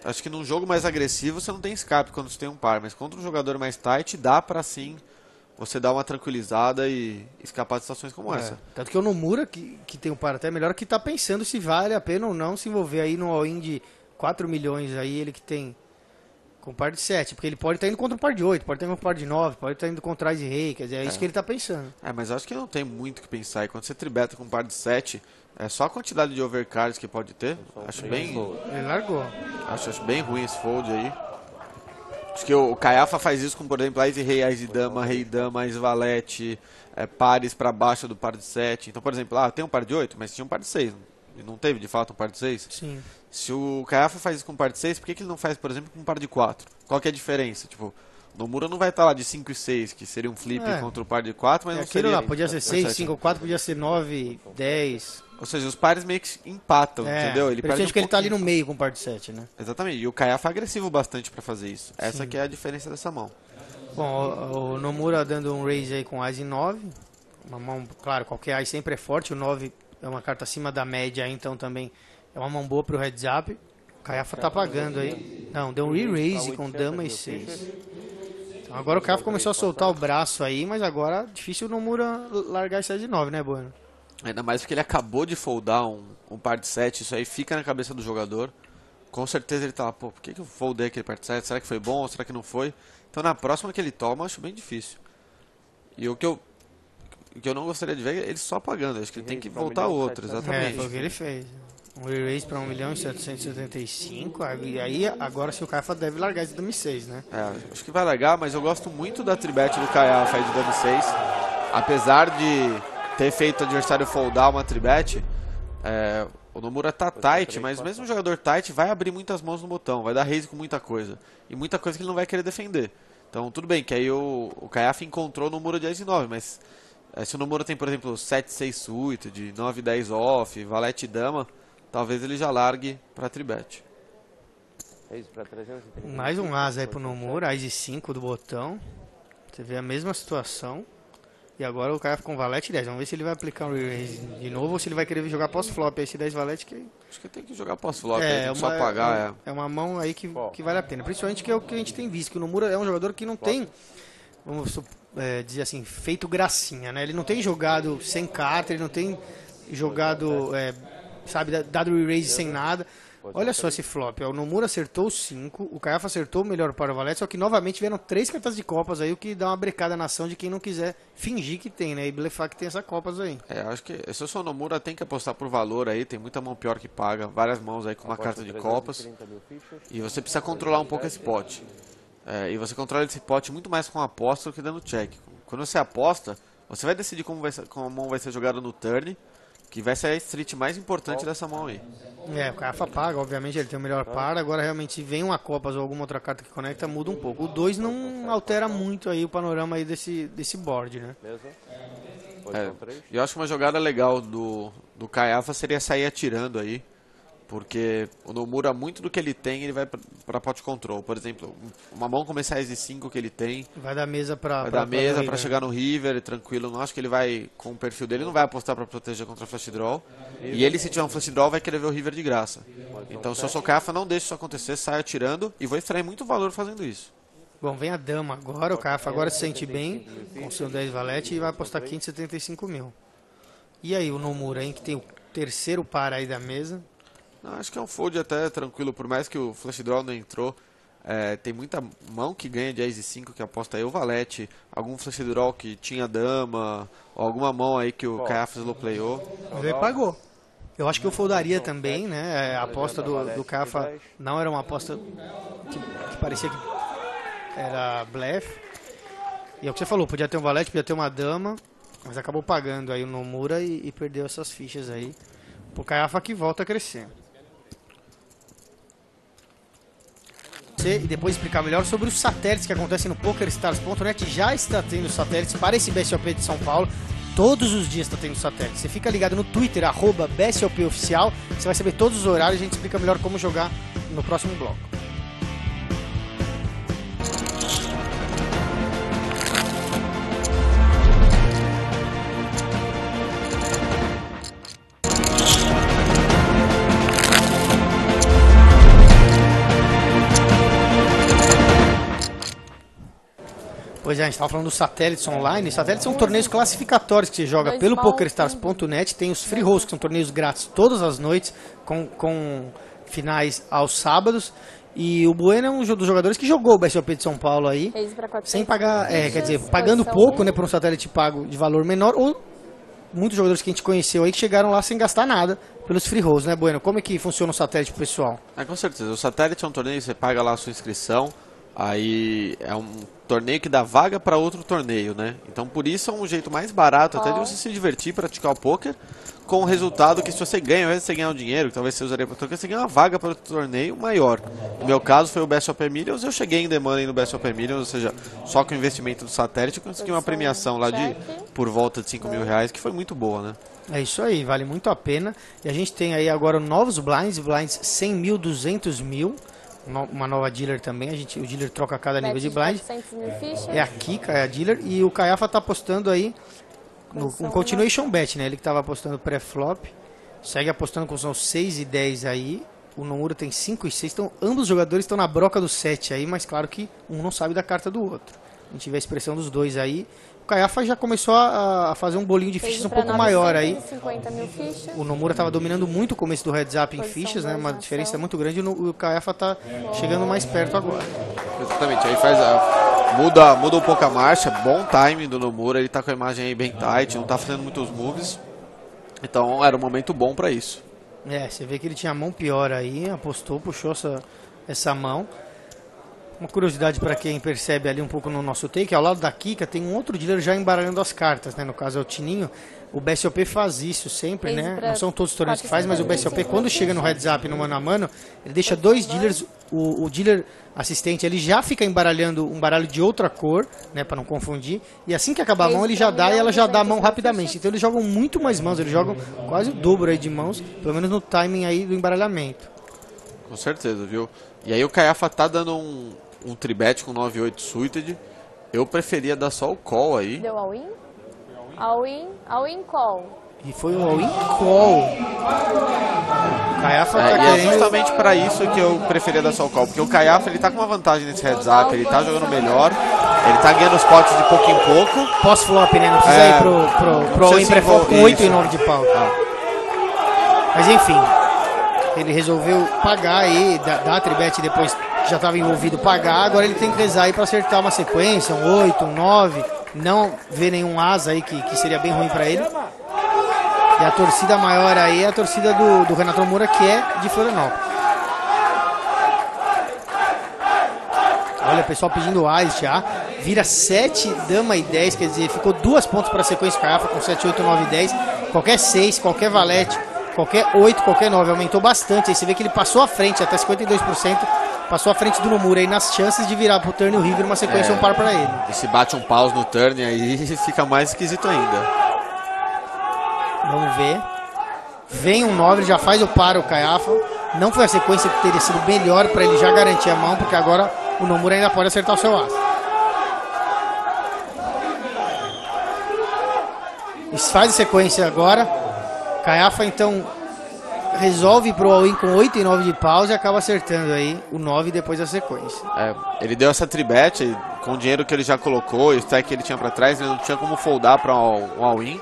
S2: Acho que num jogo mais agressivo você não tem escape quando você tem um par, mas contra um jogador mais tight dá pra sim você dar uma tranquilizada e escapar de situações como essa.
S1: Tanto que o Nomura, que tem um par até melhor, que tá pensando se vale a pena ou não se envolver aí no all-in de 4 milhões aí, ele que tem com par de 7, porque ele pode estar indo contra um par de 8, pode estar indo contra um par de 9, pode estar indo contra Ice Rei, quer dizer, é isso que ele está pensando.
S2: Mas acho que não tem muito o que pensar, e quando você tribeta com um par de 7, é só a quantidade de overcards que pode ter, acho bem...
S1: Ele largou.
S2: Acho bem ruim esse fold aí. Acho que o Caiafa faz isso com, por exemplo, Ice Rei, Ice Dama, Rei Dama, Ice Valete, pares para baixo do par de 7. Então, por exemplo, tem um par de 8, mas tinha um par de 6, não teve de fato um par de 6?
S1: Sim.
S2: Se o Caiafa faz isso com um par de 6, por que ele não faz, por exemplo, com um par de 4? Qual que é a diferença? Tipo, o Nomura não vai estar lá de 5 e 6, que seria um flip contra o par de 4, mas não seria...
S1: lá, podia ser 6, 5, 4, podia ser 9, 10...
S2: Ou seja, os pares meio que empatam, entendeu? Ele perde
S1: que ele tá ali no meio com o par de 7, né?
S2: Exatamente, e o Caiafa é agressivo bastante para fazer isso. Essa que é a diferença dessa mão.
S1: Bom, o Nomura dando um raise aí com As em 9. Uma mão, claro, qualquer As sempre é forte, o 9 é uma carta acima da média, então também é uma mão boa pro heads up. O Caiafa tá pagando aí. Não, deu um re-raise com Dama e 6. Então agora o Caiafa começou a soltar o braço aí, mas agora difícil o Nomura largar esse As de 9, né, Bueno?
S2: Ainda mais porque ele acabou de foldar um par de 7, isso aí fica na cabeça do jogador. Com certeza ele tá lá, pô, por que eu foldei aquele par de 7? Será que foi bom ou será que não foi? Então na próxima que ele toma, eu acho bem difícil. E o que eu não gostaria de ver é ele só pagando, acho que ele tem que voltar outro, exatamente.
S1: Foi o que ele fez. Um re-raise para 1.775.000, e aí agora se o Caiafa deve largar esse Dama 6, né?
S2: Acho que vai largar, mas eu gosto muito da tribet do Caiafa aí de Dama 6. Apesar de ter feito o adversário foldar uma tribet, o Nomura tá tight, mas mesmo o jogador tight vai abrir muitas mãos no botão, vai dar raise com muita coisa. E muita coisa que ele não vai querer defender. Então tudo bem que aí o Caiafa encontrou o Nomura de As e 9, mas se o Nomura tem, por exemplo, 7-6 suited, 9-10 off, valete dama, talvez ele já largue pra tribet.
S1: Mais um As aí pro Nomura, As e 5 do botão. Você vê a mesma situação. E agora o cara fica com valete 10. Vamos ver se ele vai aplicar um re-raise de novo ou se ele vai querer jogar pós-flop. Esse 10 valete que...
S2: Acho que tem que jogar pós-flop, tem que só pagar.
S1: É uma mão aí que vale a pena. Principalmente que é o que a gente tem visto, que o Nomura é um jogador que não tem, vamos dizer assim, feito gracinha, né? Ele não tem jogado sem carta, ele não tem jogado, sabe, dado re-raise sem nada. Olha só esse flop, o Nomura acertou 5, o Caiafa acertou o melhor para o valete, só que novamente vieram 3 cartas de copas aí, o que dá uma brecada na ação de quem não quiser fingir que tem, né? E blefar que tem essa copas aí.
S2: Acho que se eu sou o Nomura tem que apostar por valor aí, tem muita mão pior que paga, várias mãos aí com uma carta de copas. E você precisa controlar um pouco esse pot. E você controla esse pot muito mais com aposta do que dando check. Quando você aposta, você vai decidir como a mão vai ser jogada no turn, que vai ser a street mais importante dessa mão aí.
S1: O Caiafa paga, obviamente ele tem o melhor par, agora realmente se vem uma copas ou alguma outra carta que conecta, muda um pouco. O 2 não altera muito aí o panorama aí desse board, né?
S2: Eu acho que uma jogada legal do Caiafa seria sair atirando aí, porque o Nomura, muito do que ele tem, ele vai para pot control. Por exemplo, uma mão começar a X5 que ele tem,
S1: vai dar mesa para
S2: chegar no river, tranquilo. Não acho que ele vai, com o perfil dele, não vai apostar para proteger contra flash draw. E ele, se tiver um flash draw, vai querer ver o river de graça. Então, se eu sou Caiafa, não deixe isso acontecer, saia atirando e vou extrair muito valor fazendo isso.
S1: Bom, vem a dama agora, o Caiafa agora se sente bem com o seu 10 valete e vai apostar 575.000. E aí o Nomura, hein, que tem o terceiro par aí da mesa.
S2: Acho que é um fold até tranquilo, por mais que o flash draw não entrou. Tem muita mão que ganha de Ace 5 que aposta aí o valete, algum flash draw que tinha dama, ou alguma mão aí que o Caiafa slow playou.
S1: Ele pagou. Eu acho que eu foldaria também, né? A aposta do Cafa não era uma aposta que parecia que era blefe. E é o que você falou, podia ter um valete, podia ter uma dama, mas acabou pagando aí o Nomura e perdeu essas fichas aí. O Cafa que volta a crescer. E depois explicar melhor sobre os satélites que acontecem no PokerStars.net. Já está tendo satélites para esse BSOP de São Paulo. Todos os dias está tendo satélite. Você fica ligado no Twitter, @BSOPOficial. Você vai saber todos os horários e a gente explica melhor como jogar no próximo bloco. Pois é, a gente estava falando dos satélites online. Satélites são torneios classificatórios que você joga pelo PokerStars.net. Tem os free rolls, que são torneios grátis todas as noites, com finais aos sábados. E o Bueno é um dos jogadores que jogou o BSOP de São Paulo aí, sem pagar, quer dizer, pagando pouco, né, por um satélite pago de valor menor, ou muitos jogadores que a gente conheceu aí que chegaram lá sem gastar nada pelos free rolls, né, Bueno? Como é que funciona o satélite pro pessoal?
S2: Com certeza, o satélite é um torneio, você paga lá a sua inscrição. Aí é um torneio que dá vaga para outro torneio, né? Então por isso é um jeito mais barato até de você se divertir, praticar o poker, com o resultado que se você ganha, ao invés de você ganhar um dinheiro, que talvez você usaria para torneio, você ganha uma vaga para outro torneio maior. No meu caso foi o BSOP Millions, eu cheguei em demanda aí no BSOP Millions, ou seja, só com o investimento do satélite eu consegui uma premiação lá de por volta de R$5.000, que foi muito boa, né?
S1: É isso aí, vale muito a pena. E a gente tem aí agora novos blinds 100 mil, 200 mil. Uma nova dealer também, o dealer troca a cada nível de blind. É a Kika, é a dealer. E o Cafa tá apostando aí no continuation bet, né? Ele que tava apostando pré-flop. Segue apostando com os 6 e 10 aí. O Nomura tem 5 e 6. Então ambos os jogadores estão na broca do 7 aí, mas claro que um não sabe da carta do outro. A gente vê a expressão dos dois aí. O Cafa já começou a fazer um bolinho de fichas um pouco maior aí. O Nomura estava dominando muito o começo do heads up em fichas, né? Uma diferença muito grande. O Cafa está chegando mais perto agora.
S2: Exatamente, aí muda um pouco a marcha. Bom timing do Nomura, ele está com a imagem aí bem tight, não está fazendo muitos moves. Então era um momento bom para isso.
S1: Você vê que ele tinha a mão pior aí, apostou, puxou essa mão. Uma curiosidade para quem percebe ali um pouco no nosso take, ao lado da Kika tem um outro dealer já embaralhando as cartas, né? No caso é o Tininho. O BSOP faz isso sempre, né? Não são todos os torneios que faz, mas o BSOP quando chega no heads up no mano a mano, ele deixa 2 dealers, o dealer assistente ele já fica embaralhando um baralho de outra cor, né? Para não confundir. E assim que acabar a mão ele já dá e ela já dá a mão rapidamente. Então eles jogam muito mais mãos, eles jogam quase o dobro aí de mãos, pelo menos no timing aí do embaralhamento.
S2: Com certeza, viu? E aí o Cafa tá dando um tribet com 9-8 suited. Eu preferia dar só o call aí.
S9: Deu all-in? All-in call.
S1: E foi o all-in call. Cafa tá
S2: querendo... É justamente para isso que eu preferia dar só o call. Porque o Cafa ele tá com uma vantagem nesse heads up. Ele tá jogando melhor. Ele tá ganhando os potes de pouco em pouco.
S1: Pós-flop, né? Não precisa ir pro all-in pré-flop com 8 e 9 de pau. Mas enfim. Ele resolveu pagar aí, dar a tribet depois já estava envolvido pagar, agora ele tem que rezar aí para acertar uma sequência, um 8, um 9, não ver nenhum asa aí que seria bem ruim para ele. E a torcida maior aí é a torcida do Renato Nomura, que é de Florianópolis. Olha, o pessoal pedindo as já, vira 7, dama e 10, quer dizer, ficou 2 pontos para a sequência Cafa com 7, 8, 9 e 10, qualquer 6, qualquer valete, qualquer 8, qualquer 9, aumentou bastante, aí você vê que ele passou à frente, até 52%, passou à frente do Nomura aí nas chances de virar pro turn o river uma sequência um par para ele.
S2: E se bate um pause no turn aí fica mais esquisito ainda.
S1: Vamos ver. Vem um 9, já faz o par o Cafa. Não foi a sequência que teria sido melhor para ele já garantir a mão, porque agora o Nomura ainda pode acertar o seu as. E faz a sequência agora. Cafa então resolve pro all-in com 8 e 9 de pausa e acaba acertando aí o 9 depois da sequência.
S2: Ele deu essa tribet com o dinheiro que ele já colocou e o stack que ele tinha para trás, ele não tinha como foldar para um all-in.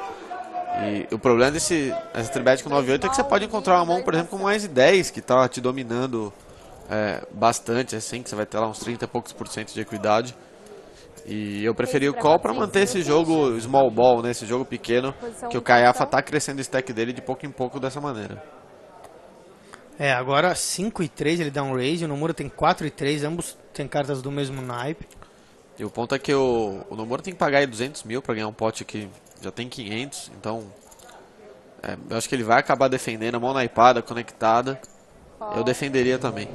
S2: E o problema dessa tribet com 9-8 é que você pode encontrar uma mão, por exemplo, com mais de 10, que tá te dominando bastante, assim, que você vai ter lá uns 30 e poucos % de equidade. E eu preferi o call para manter esse jogo small ball, né? Esse jogo pequeno, que o Caiafa tá crescendo o stack dele de pouco em pouco dessa maneira.
S1: Agora 5 e 3 ele dá um raise, o Nomura tem 4 e 3, ambos têm cartas do mesmo naipe.
S2: E o ponto é que o Nomura tem que pagar aí 200 mil para ganhar um pote que já tem 500, então eu acho que ele vai acabar defendendo, a mão naipada, conectada. Eu defenderia também.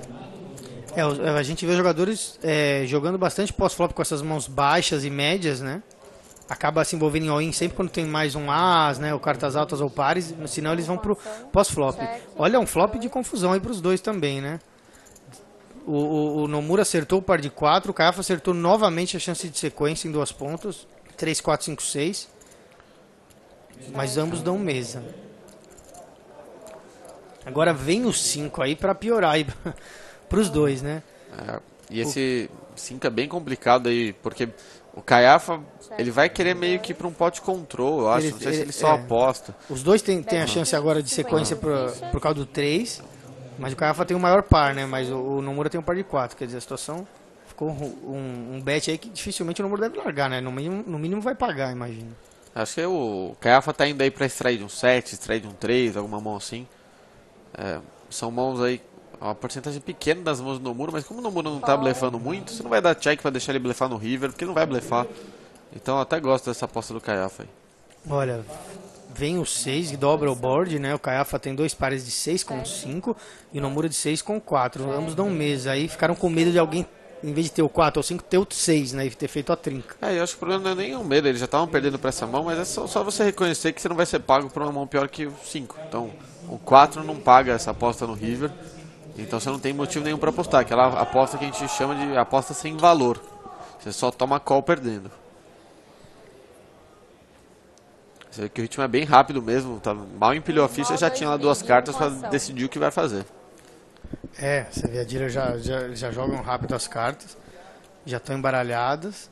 S1: A gente vê jogadores jogando bastante pós-flop com essas mãos baixas e médias, né? Acaba se envolvendo em all-in sempre quando tem mais um as, né? Ou cartas altas ou pares, senão eles vão pro pós-flop. Olha, um flop de confusão aí pros dois também, né? O Nomura acertou o par de 4, o Caiafa acertou novamente a chance de sequência em 2 pontos. 3, 4, 5, 6. Mas ambos dão mesa. Agora vem o 5 aí pra piorar aí pros dois, né?
S2: E esse 5 é bem complicado aí, porque o Caiafa, ele vai querer meio que para um pote control, eu acho. Não sei se ele só aposta.
S1: Os dois têm a chance agora de sequência por causa do 3, mas o Caiafa tem o maior par, né? Mas o Nomura tem um par de 4, quer dizer, a situação ficou um bet aí que dificilmente o Nomura deve largar, né? No mínimo vai pagar, imagino.
S2: Acho que o Caiafa tá indo aí para extrair de um 7, extrair de um 3, alguma mão assim. São mãos aí, uma porcentagem pequena das mãos do Nomura, mas como o Nomura não tá blefando muito, você não vai dar check pra deixar ele blefar no river, porque ele não vai blefar. Então eu até gosto dessa aposta do Caiafa aí.
S1: Olha, vem o 6 e dobra o board, né? O Caiafa tem 2 pares de 6 com 5 e o Nomura de 6 com 4. Ambos dão mesa, aí ficaram com medo de alguém, em vez de ter o 4 ou 5, ter o 6, né? E ter feito a trinca.
S2: Eu acho que o problema não é nem o medo, eles já estavam perdendo pra essa mão, mas é só você reconhecer que você não vai ser pago por uma mão pior que o 5. Então, o 4 não paga essa aposta no river, então você não tem motivo nenhum pra apostar. Aquela aposta que a gente chama de aposta sem valor. Você só toma call perdendo. Você vê que o ritmo é bem rápido mesmo, tá? Mal empilhou a ficha, já tinha lá 2 cartas pra decidir o que vai fazer.
S1: Você vê, a dealer já jogam rápido as cartas, já estão embaralhadas.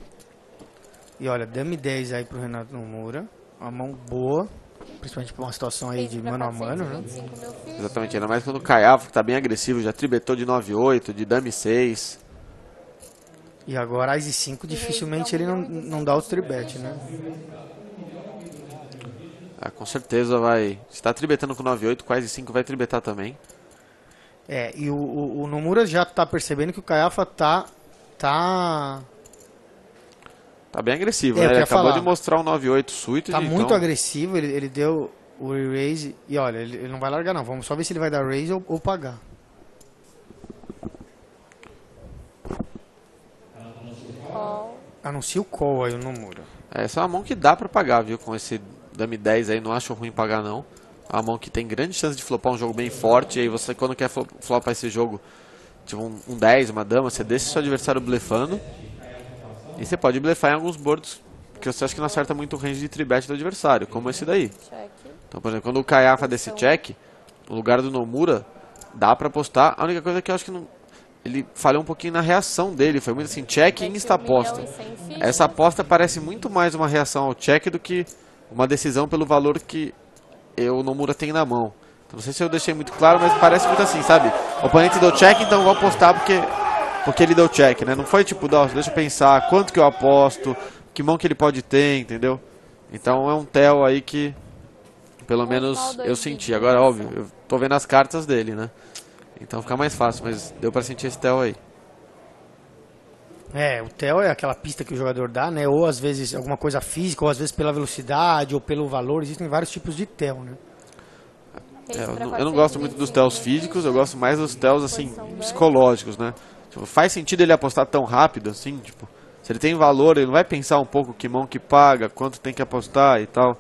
S1: E olha, dame 10 aí pro Renato Nomura, uma mão boa, principalmente pra uma situação aí de mano a mano, né?
S2: Exatamente, ainda mais quando o Caiafa, que tá bem agressivo, já tribetou de 9-8, de dame 6.
S1: E agora As e 5, dificilmente ele não dá o tribet, né?
S2: Com certeza vai. Se tá tribetando com 9-8, com As e 5 vai tribetar também.
S1: E o Nomura já tá percebendo que o Caiafa tá
S2: bem agressivo, né? Ele acabou de mostrar um 9-8 suíte.
S1: Tá muito agressivo, ele deu o raise e olha, ele não vai largar não. Vamos só ver se ele vai dar raise ou pagar. Anuncia o call aí o Nomura.
S2: Essa é uma mão que dá pra pagar, viu? Com esse dame 10 aí, não acho ruim pagar não. É uma mão que tem grande chance de flopar um jogo bem forte. E aí você, quando quer flopar esse jogo, tipo um 10, uma dama, você deixa seu adversário blefando. E você pode blefar em alguns boards que você acha que não acerta muito o range de tribet do adversário, como esse daí. Então, por exemplo, quando o Caiafa desse check, no lugar do Nomura, dá pra apostar. A única coisa é que eu acho que não... Ele falhou um pouquinho na reação dele, foi muito assim, check e insta-aposta. Essa aposta parece muito mais uma reação ao check do que uma decisão pelo valor que o Nomura tem na mão. Então, não sei se eu deixei muito claro, mas parece muito assim, sabe? O oponente deu check, então eu vou apostar porque ele deu check, né? Não foi tipo, deixa eu pensar quanto que eu aposto, que mão que ele pode ter, entendeu? Então é um tel aí que, pelo menos, eu senti. Agora, óbvio, eu tô vendo as cartas dele, né? Então fica mais fácil, mas deu pra sentir esse tel aí.
S1: O tel é aquela pista que o jogador dá, né? Ou às vezes alguma coisa física, ou às vezes pela velocidade, ou pelo valor. Existem vários tipos de tel, né?
S2: Eu não gosto muito dos tels físicos, eu gosto mais dos tels, assim, psicológicos, né? Tipo, faz sentido ele apostar tão rápido, assim, tipo... Se ele tem valor, ele não vai pensar um pouco que mão que paga, quanto tem que apostar e tal.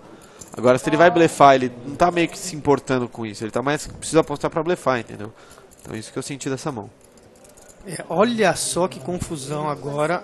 S2: Agora, se ele vai blefar, ele não tá meio que se importando com isso. Ele tá mais que precisa apostar pra blefar, entendeu? Então isso que eu senti dessa mão.
S1: Olha só que confusão agora.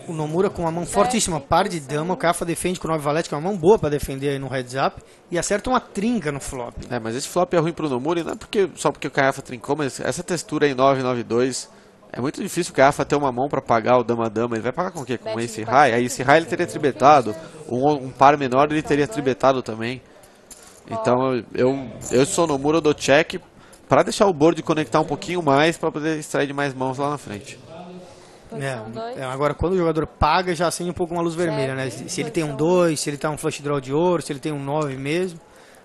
S1: O Nomura com uma mão fortíssima, par de dama. O Caiafa defende com 9 valete, que é uma mão boa pra defender aí no heads up. E acerta uma trinca no flop.
S2: Mas esse flop é ruim pro Nomura, e não é só porque o Caiafa trincou, mas essa textura aí 9-9-2... É muito difícil o Caiafa ter uma mão pra pagar o dama-dama. Ele vai pagar com o quê? Com Ace High? Aí Ace High ele teria tribetado. Um par menor ele teria tribetado também. Então eu sou Nomura, eu dou check pra deixar o board conectar um pouquinho mais, pra poder extrair de mais mãos lá na frente.
S9: Posição 2.
S1: Agora, quando o jogador paga, já acende um pouco uma luz vermelha, né? Se ele tem um 2, se ele tá um flush draw de ouro, se ele tem um 9 mesmo.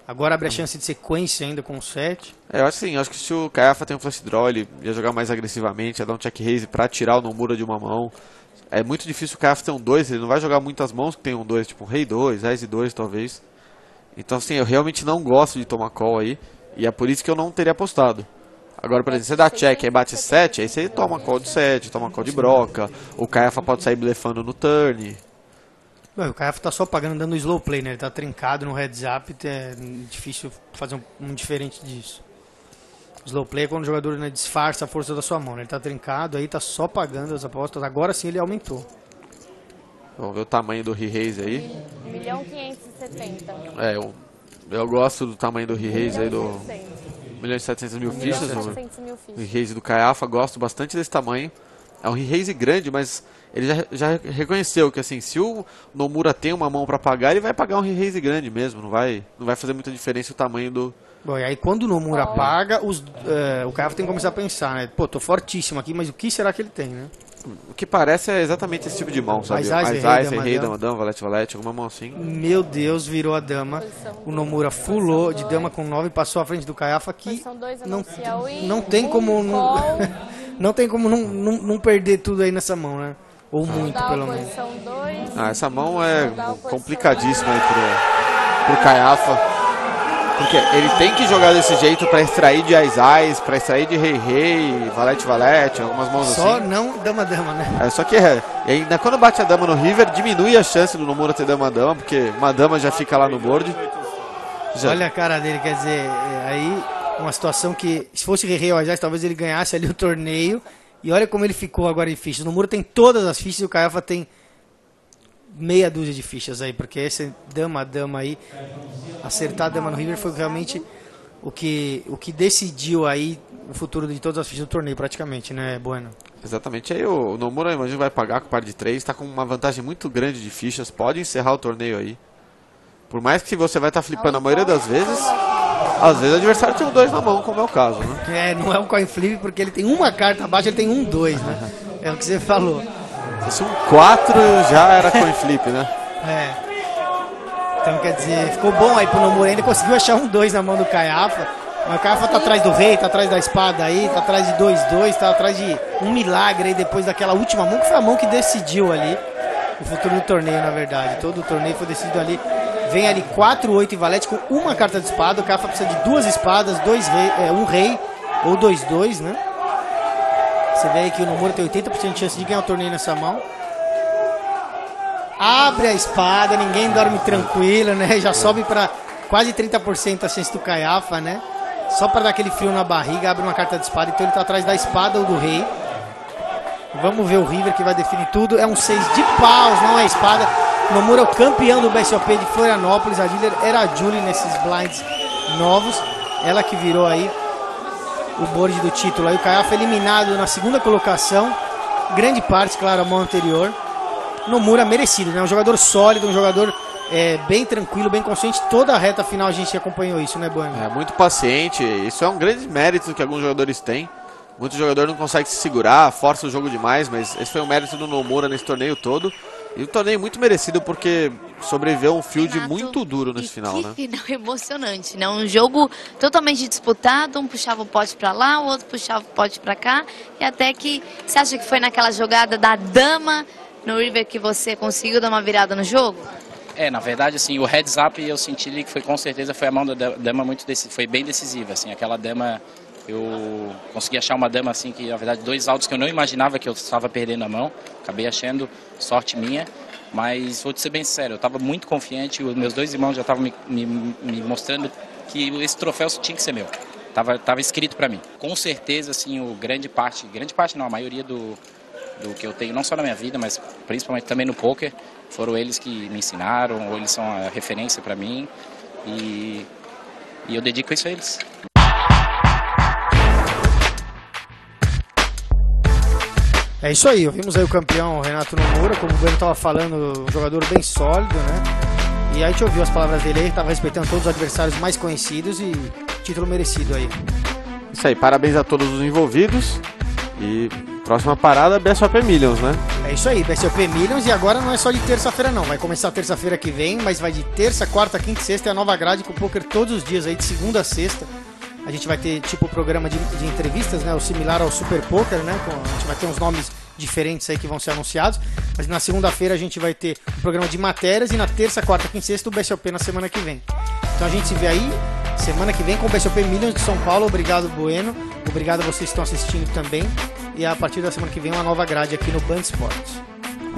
S1: Agora abre a chance de sequência ainda com o 7.
S2: Eu acho assim, acho que se o Caiafa tem um flush draw, ele ia jogar mais agressivamente, ia dar um check raise pra tirar o Nomura de uma mão. É muito difícil o Caiafa ter um 2, ele não vai jogar muitas mãos que tem um 2, tipo um rei 2, Ace 2 talvez. Então assim, eu realmente não gosto de tomar call aí, e é por isso que eu não teria apostado. Agora, por exemplo, você dá check e bate 7, aí você toma call de 7, toma call de broca, o Caiafa pode sair blefando no turn.
S1: O Caiafa tá só pagando dando slow play, né? Ele tá trincado no heads up, é difícil fazer um diferente disso. Slow play é quando o jogador, né, disfarça a força da sua mão, né? Ele tá trincado, aí tá só pagando as apostas, agora sim ele aumentou.
S2: Vamos ver o tamanho do re-raise aí.
S9: 1.570.000.
S2: Eu gosto do tamanho do re-raise aí do 1.700.000 fichas. O re-raise do Caiafa, gosto bastante desse tamanho. É um re-raise grande, mas ele já reconheceu que assim, se o Nomura tem uma mão para pagar, ele vai pagar um re-raise grande mesmo, não vai fazer muita diferença o tamanho do...
S1: Bom, e aí quando o Nomura paga, o Caiafa tem que começar a pensar, né? Pô, tô fortíssimo aqui, mas o que será que ele tem, né?
S2: O que parece é exatamente esse tipo de mão, sabe? Mais rei, dama, valete, alguma mão assim.
S1: Meu Deus, virou a dama. O Nomura fulou de dama com 9 e passou à frente do Caiafa que não tem como não tem como não perder tudo aí nessa mão, né? Ou muito, pelo menos.
S2: Essa mão é complicadíssima aí pro Caiafa. Porque ele tem que jogar desse jeito para extrair de Ais, para extrair de Rei, Valete, algumas mãos assim.
S1: Só não dama, né?
S2: Só que e ainda quando bate a dama no river, diminui a chance do Nomura ter dama, porque uma dama já fica lá no board.
S1: Olha a cara dele, quer dizer, aí uma situação que, se fosse Rei ou Ais, talvez ele ganhasse ali o torneio. E olha como ele ficou agora em fichas. O Nomura tem todas as fichas e o Caiafa tem meia dúzia de fichas aí, porque esse dama aí, acertar a dama no river foi realmente o que decidiu aí o futuro de todas as fichas do torneio praticamente, né, Bueno?
S2: Exatamente, aí o Nomura, imagina, vai pagar com o par de 3, tá com uma vantagem muito grande de fichas, pode encerrar o torneio aí. Por mais que você vai estar flipando a maioria das vezes, às vezes o adversário tem um 2 na mão, como é o caso, né?
S1: Não é um coin flip porque ele tem uma carta abaixo, ele tem um 2, né? É o que você falou.
S2: Se um 4 já era coin flip, né?
S1: Então quer dizer, ficou bom aí pro Nomura, ele conseguiu achar um 2 na mão do Caiafa. Mas o Caiafa tá atrás do rei, tá atrás da espada aí, tá atrás de 2-2, tá atrás de um milagre aí depois daquela última mão, que foi a mão que decidiu ali o futuro do torneio, na verdade. Todo o torneio foi decidido ali. Vem ali 4-8 e valete com uma carta de espada. O Caiafa precisa de 2 espadas, um rei ou 2-2, né? Você vê aí que o Nomura tem 80% de chance de ganhar o torneio nessa mão. Abre a espada, ninguém dorme tranquilo, né? Já sobe para quase 30% a chance do Caiafa, né? Só para dar aquele frio na barriga, abre uma carta de espada. Então ele tá atrás da espada ou do rei. Vamos ver o river que vai definir tudo. É um 6 de paus, não é espada. O Nomura é o campeão do BSOP de Florianópolis. A dealer era a Julie nesses blinds novos. Ela que virou aí o board do título. Aí o Caiafa eliminado na segunda colocação. Grande parte, claro, a mão anterior. Nomura merecido, né? Um jogador sólido, um jogador bem tranquilo, bem consciente. Toda a reta final a gente acompanhou isso, né, Bueno?
S2: Muito paciente. Isso é um grande mérito que alguns jogadores têm. Muito jogador não consegue se segurar, força o jogo demais, mas esse foi um mérito do Nomura nesse torneio todo. E um torneio muito merecido porque sobreviveu um field
S4: Renato,
S2: muito duro nesse final, né?
S4: Final emocionante, né? Um jogo totalmente disputado, um puxava o pote pra lá, o outro puxava o pote pra cá. E até que, você acha que foi naquela jogada da dama no river que você conseguiu dar uma virada no jogo?
S10: Na verdade, assim, o heads up eu senti ali que foi, com certeza, foi a mão da dama foi bem decisiva, assim, aquela dama, eu consegui achar uma dama, assim, que, na verdade, 2 altos que eu não imaginava que eu estava perdendo a mão, acabei achando, sorte minha, mas vou te ser bem sincero, eu estava muito confiante, os meus 2 irmãos já estavam me mostrando que esse troféu tinha que ser meu, tava escrito para mim. Com certeza, assim, grande parte não, a maioria do que eu tenho, não só na minha vida, mas principalmente também no poker, foram eles que me ensinaram, ou eles são a referência para mim, e eu dedico isso a eles.
S1: É isso aí, ouvimos aí o campeão Renato Nomura, como o Bueno estava falando, um jogador bem sólido, né? E aí a gente ouviu as palavras dele, ele estava respeitando todos os adversários mais conhecidos e título merecido aí.
S2: Isso aí, parabéns a todos os envolvidos e Próxima parada, BSOP Millions, né?
S1: É isso aí, BSOP Millions, e agora não é só de terça-feira não, vai começar terça-feira que vem, mas vai de terça, quarta, quinta e sexta, é a nova grade com poker todos os dias aí, de segunda a sexta. A gente vai ter tipo programa de entrevistas, né, o similar ao Super Poker, né, a gente vai ter uns nomes diferentes aí que vão ser anunciados, mas na segunda-feira a gente vai ter um programa de matérias e na terça, quarta, quinta e sexta o BSOP na semana que vem. Então a gente se vê aí semana que vem com o BSOP Millions de São Paulo. Obrigado, Bueno, obrigado a vocês que estão assistindo também, e a partir da semana que vem uma nova grade aqui no Band Esportes.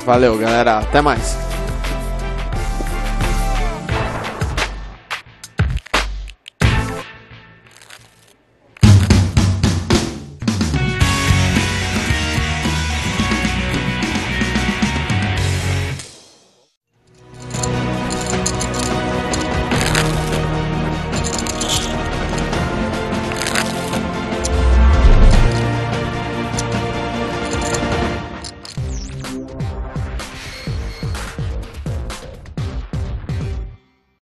S2: Valeu, galera, até mais.